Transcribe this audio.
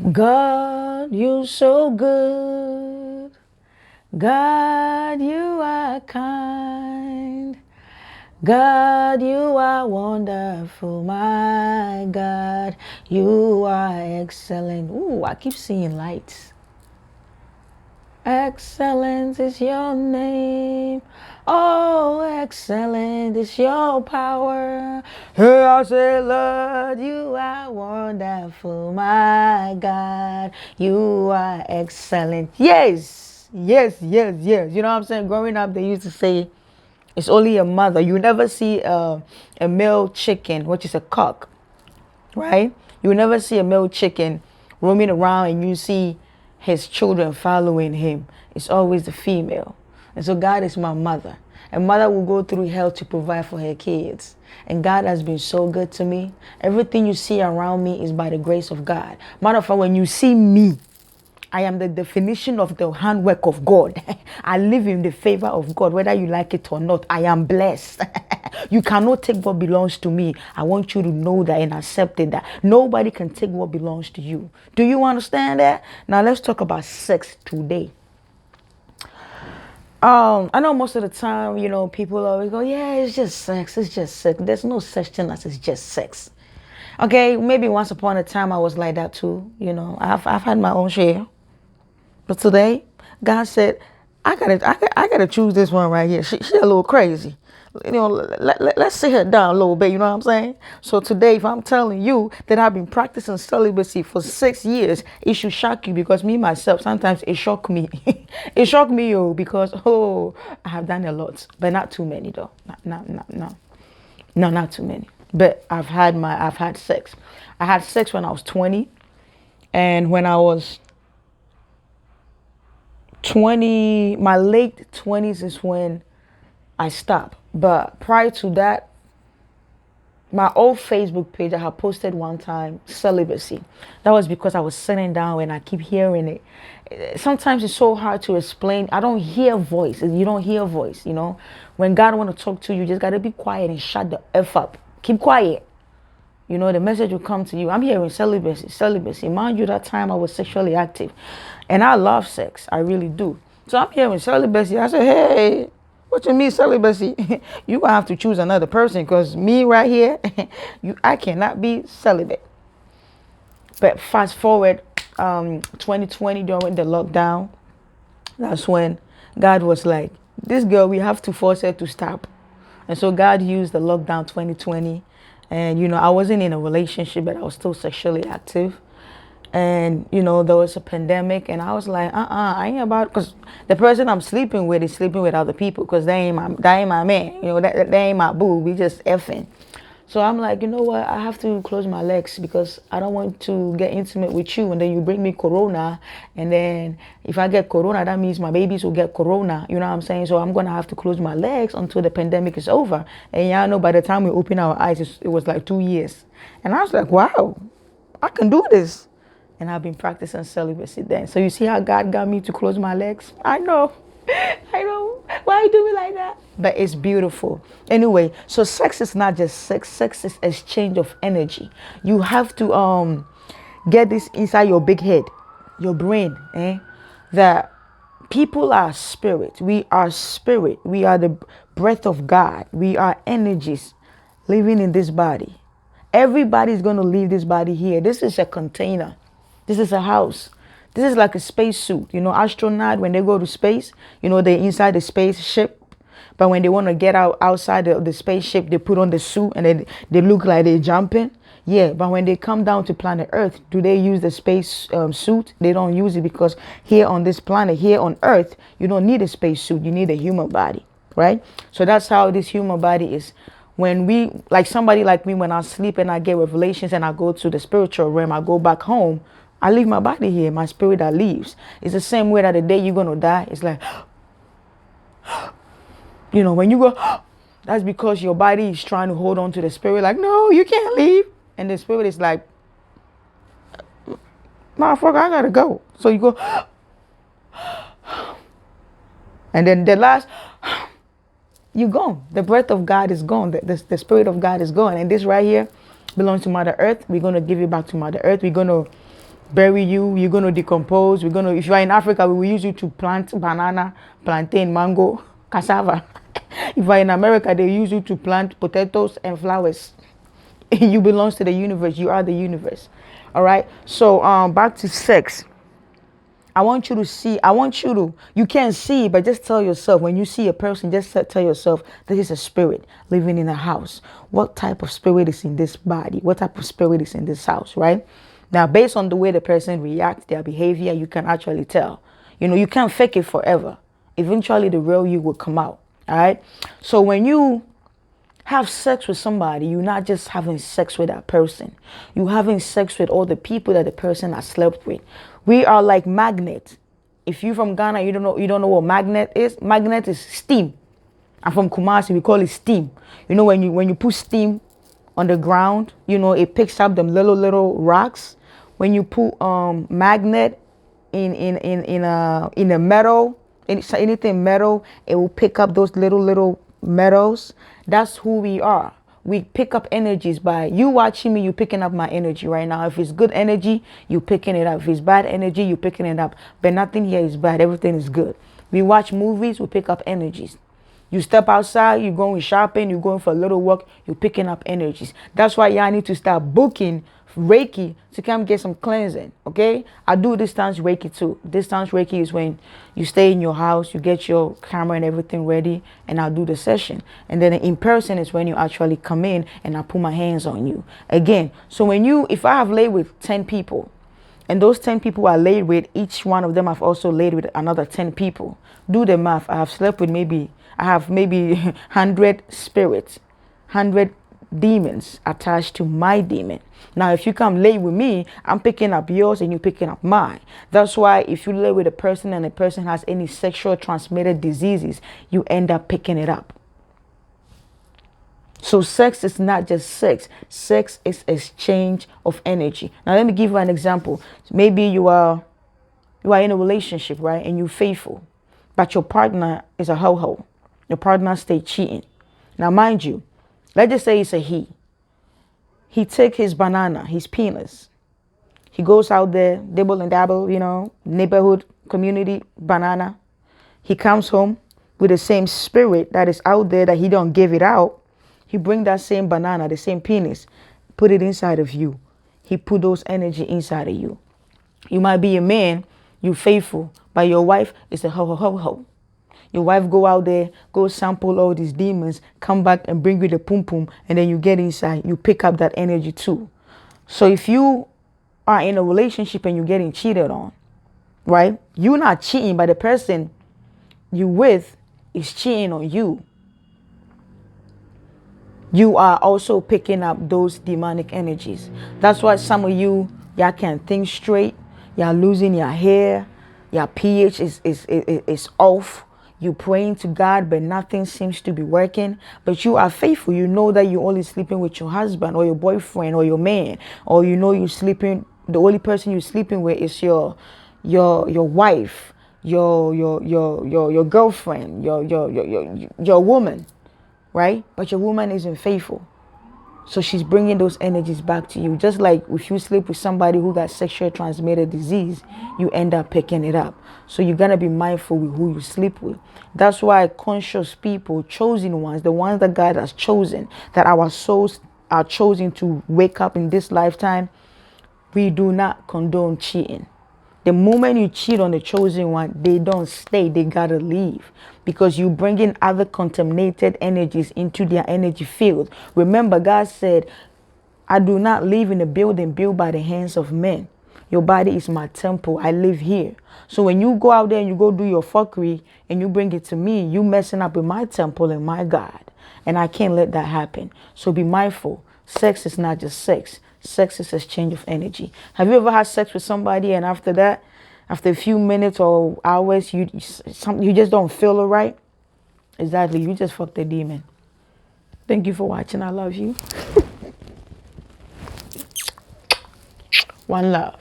God, you so good. God, you are kind. God, you are wonderful. My God, you are excellent. Ooh, I keep seeing lights. Excellent is your name. Oh, excellent is your power. Hey, I say, Lord, you are wonderful. My God, you are excellent. Yes, yes, yes, yes. You know what I'm saying? Growing up, they used to say, it's only a mother. You never see a male chicken, which is a cock, right? You never see a male chicken roaming around and you see his children following him. It's always the female. And so God is my mother. A mother will go through hell to provide for her kids. And God has been so good to me. Everything you see around me is by the grace of God. Matter of fact, when you see me, I am the definition of the handwork of God. I live in the favor of God, whether you like it or not. I am blessed. You cannot take what belongs to me. I want you to know that and accept it, that nobody can take what belongs to you. Do you understand that? Now let's talk about sex today. I know most of the time, people always go, yeah, it's just sex. It's just sex. There's no such thing as it's just sex. Okay, maybe once upon a time I was like that too. I've had my own share. But today, God said, I gotta choose this one right here. She a little crazy. Let's sit her down a little bit. You know what I'm saying? So today, if I'm telling you that I've been practicing celibacy for 6 years, it should shock you because me myself sometimes it shocked me. It shocked me, because I have done a lot, but not too many though. Not too many. But I've had sex. I had sex when I was 20, and when I was 20, my late 20s is when I stopped. But prior to that, my old Facebook page, I had posted one time celibacy. That was because I was sitting down and I keep hearing it. Sometimes it's so hard to explain. I don't hear voice. You don't hear voice, When God want to talk to you, you just got to be quiet and shut the F up. Keep quiet. The message will come to you. I'm hearing celibacy, celibacy. Mind you, that time I was sexually active. And I love sex. I really do. So I'm hearing celibacy. I said, hey, what you mean celibacy? You gonna have to choose another person because me right here, I cannot be celibate. But fast forward, 2020 during the lockdown, that's when God was like, this girl, we have to force her to stop. And so God used the lockdown 2020. And, I wasn't in a relationship, but I was still sexually active. And, there was a pandemic. And I was like, I ain't about, because the person I'm sleeping with is sleeping with other people because that ain't my man. That ain't my boo. We just effing. So I'm like, you know what? I have to close my legs because I don't want to get intimate with you. And then you bring me corona. And then if I get corona, that means my babies will get corona. You know what I'm saying? So I'm going to have to close my legs until the pandemic is over. And y'all know by the time we open our eyes, it was like 2 years. And I was like, wow, I can do this. And I've been practicing celibacy then. So you see how God got me to close my legs? I know. I know. Why you do me like that? But it's beautiful. Anyway, so sex is not just sex. Sex is exchange of energy. You have to get this inside your big head, your brain, that people are spirit. We are spirit. We are the breath of God. We are energies living in this body. Everybody's going to leave this body here. This is a container. This is a house. This is like a space suit. Astronaut, when they go to space, they're inside the spaceship. But when they want to get outside the spaceship, they put on the suit and they look like they're jumping. Yeah, but when they come down to planet Earth, do they use the space suit? They don't use it because here on this planet, here on Earth, you don't need a space suit. You need a human body, right? So that's how this human body is. When we, like somebody like me, when I sleep and I get revelations and I go to the spiritual realm, I go back home, I leave my body here, my spirit that leaves. It's the same way that the day you're going to die, it's like, when you go, that's because your body is trying to hold on to the spirit, like, no, you can't leave. And the spirit is like, motherfucker, I gotta go. So you go, and then the last, you're gone. The breath of God is gone. The spirit of God is gone. And this right here belongs to Mother Earth. We're going to give it back to Mother Earth. We're going to bury you. You're gonna decompose. If you are in Africa, we will use you to plant banana, plantain, mango, cassava. If you are in America, they use you to plant potatoes and flowers. You belong to the universe. You are the universe. All right. So back to sex. I want you to see, you can't see, but just tell yourself, when you see a person, just tell yourself, this is a spirit living in a house. What type of spirit is in this body? What type of spirit is in this house, right? Now, based on the way the person reacts, their behavior, you can actually tell. You can't fake it forever. Eventually, the real you will come out, all right? So when you have sex with somebody, you're not just having sex with that person. You're having sex with all the people that the person has slept with. We are like magnets. If you're from Ghana, you don't know what magnet is. Magnet is steam. I'm from Kumasi, we call it steam. When you put steam on the ground, it picks up them little rocks. When you put magnet in a metal, anything metal, it will pick up those little metals. That's who we are. We pick up energies by you watching me. You picking up my energy right now. If it's good energy, you picking it up. If it's bad energy, you picking it up. But nothing here is bad. Everything is good. We watch movies. We pick up energies. You step outside, you're going shopping, you're going for a little walk, you're picking up energies. That's why y'all need to start booking Reiki to come get some cleansing, okay? I do distance Reiki too. Distance Reiki is when you stay in your house, you get your camera and everything ready, and I'll do the session. And then in person is when you actually come in and I put my hands on you. Again, so if I have laid with 10 people, and those 10 people I laid with, each one of them I've also laid with another 10 people. Do the math. I have maybe 100 spirits, 100 demons attached to my demon. Now, if you come lay with me, I'm picking up yours and you're picking up mine. That's why if you lay with a person and the person has any sexual transmitted diseases, you end up picking it up. So sex is not just sex. Sex is exchange of energy. Now, let me give you an example. Maybe you are in a relationship, right? And you're faithful, but your partner is a ho-ho. Your partner stay cheating. Now, mind you, let's just say it's a he. He take his banana, his penis. He goes out there, dibble and dabble, neighborhood, community, banana. He comes home with the same spirit that is out there that he don't give it out. He bring that same banana, the same penis, put it inside of you. He put those energy inside of you. You might be a man, you faithful, but your wife is a ho-ho-ho-ho. Your wife go out there, go sample all these demons, come back and bring you the pum pum, and then you get inside, you pick up that energy too. So if you are in a relationship and you're getting cheated on, right? You're not cheating, but the person you with is cheating on you. You are also picking up those demonic energies. That's why some of y'all can't think straight. Y'all losing your hair. Your pH is off. You praying to God, but nothing seems to be working. But you are faithful. You know that you're only sleeping with your husband or your boyfriend or your man, or you're sleeping. The only person you're sleeping with is your wife, your girlfriend, your woman, right? But your woman isn't faithful. So she's bringing those energies back to you. Just like if you sleep with somebody who got sexually transmitted disease, you end up picking it up. So you got to be mindful with who you sleep with. That's why conscious people, chosen ones, the ones that God has chosen, that our souls are chosen to wake up in this lifetime, we do not condone cheating. The moment you cheat on the chosen one, they don't stay. They got to leave because you bring in other contaminated energies into their energy field. Remember, God said, I do not live in a building built by the hands of men. Your body is my temple. I live here. So when you go out there and you go do your fuckery and you bring it to me, you messing up with my temple and my God. And I can't let that happen. So be mindful. Sex is not just sex. Sex is exchange of energy. Have you ever had sex with somebody and after that, after a few minutes or hours, you just don't feel it right? Exactly. You just fucked a demon. Thank you for watching. I love you. One love.